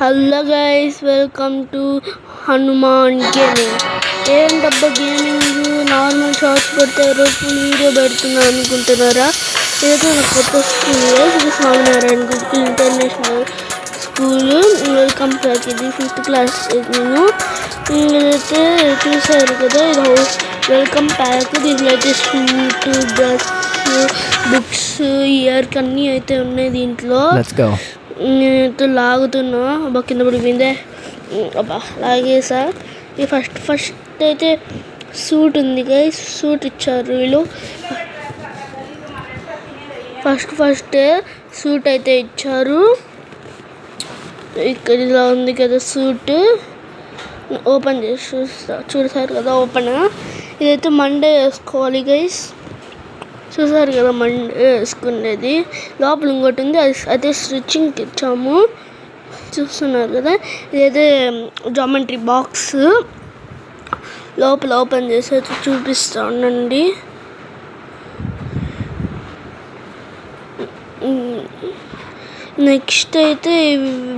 Hello guys, welcome to Hanuman gaming. ఏంటబ్బా gaming normal shorts పెడితే రోజు వీడియో పెడుతున్నా అనుకుంటున్నారా? ఏదో నా కొత్త స్కూల్, ఇది Swaminarayan Gurukul international school. Welcome back. ఇది 5th క్లాస్. నేను ఇదైతే చూసారు కదా, ఇది వెల్కమ్ ప్యాక్. దీంట్లో అయితే స్వీట్, డ్రెస్, బుక్స్, ఇయర్ అన్నీ అయితే ఉన్నాయి దీంట్లో. నేనైతే లాగుతున్నా. అబ్బా కింద పడిపోయిందే. అబ్బా లాగేసా. ఈ ఫస్ట్ అయితే సూట్ ఉంది గైస్. సూట్ ఇచ్చారు వీళ్ళు. ఫస్ట్ సూట్ అయితే ఇచ్చారు. ఇక్కడ ఇలా ఉంది కదా సూట్. ఓపెన్ చేసి చూసారు కదా, ఓపెన్. ఇదైతే మండే వేసుకోవాలి గైస్. చూసారు కదా మండే వేసుకునేది. లోపల ఇంకోటి ఉంది, అయితే స్టిచ్చింగ్కి ఇచ్చాము. చూస్తున్నారు కదా, ఇదైతే జామెంట్రీ బాక్స్. లోపల ఓపెన్ చేసి అయితే చూపిస్తా ఉండండి. నెక్స్ట్ అయితే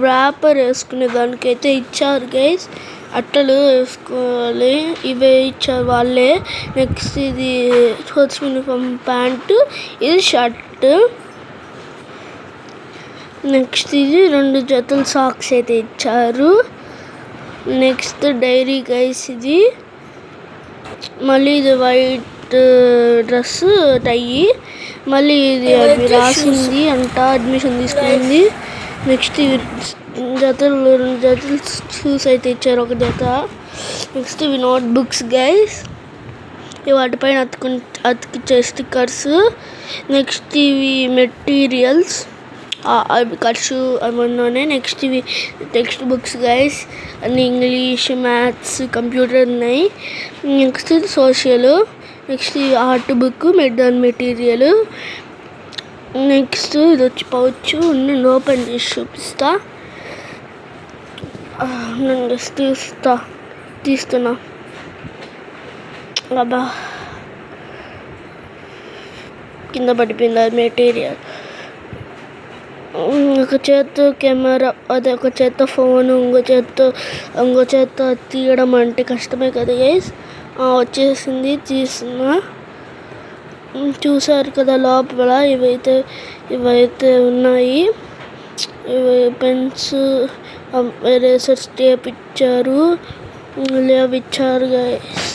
ర్యాపర్ వేసుకునే దానికైతే ఇచ్చారు గైస్. అట్టలు వేసుకోవాలి, ఇవే ఇచ్చారు వాళ్ళే. నెక్స్ట్ ఇది స్పోర్ట్స్ యూనిఫామ్ ప్యాంటు, ఇది షర్ట్. నెక్స్ట్ ఇది 2 జతలు సాక్స్ అయితే ఇచ్చారు. నెక్స్ట్ డైరీ గైస్ ఇది. మళ్ళీ ఇది వైట్ డ్రెస్, టై. మళ్ళీ ఇది అది రాసింది అంట, అడ్మిషన్ తీసుకుంది. నెక్స్ట్ జతలు 2 జతలు షూస్ అయితే ఇచ్చారు, ఒక జత. నెక్స్ట్ ఇవి నోట్ బుక్స్ గైస్. ఇవి వాటిపైన అతికిచ్చే స్టిక్కర్స్. నెక్స్ట్ ఇవి మెటీరియల్స్, అవి ఖర్చు అవన్నీ. నెక్స్ట్ ఇవి టెక్స్ట్ బుక్స్ గైస్. అన్ని ఇంగ్లీష్, మ్యాథ్స్, కంప్యూటర్ ఉన్నాయి. నెక్స్ట్ ఇది సోషల్. నెక్స్ట్ ఇది ఆర్ట్ బుక్, మెడ్డాన్ మెటీరియల్. నెక్స్ట్ ఇది వచ్చి పౌచ్. నేను ఓపెన్ చేసి చూపిస్తా. నేను తీస్తున్నా. అబ్బా కింద పడిపోయింది అది మెటీరియల్. ఒక చేత్తో కెమెరా, అదే ఒక చేత్తో ఫోను, ఇంకో చేత్తో తీయడం అంటే కష్టమే కదా గైస్. వచ్చేసింది, తీస్తున్నా. చూసారు కదా లోపల ఇవైతే ఉన్నాయి. ఇవి పెన్స్, ఎరేసర్స్, టేప్ ఇచ్చారు. అవి ఇచ్చారు గైస్.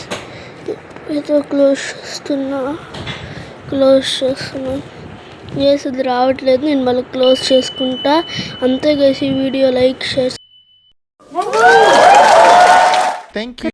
ఏదో క్లోజ్ చేస్తున్నా. గైస్ ఇది రావట్లేదు, నేను మళ్ళీ క్లోజ్ చేసుకుంటా. అంతే గైస్, ఈ వీడియో లైక్, షేర్.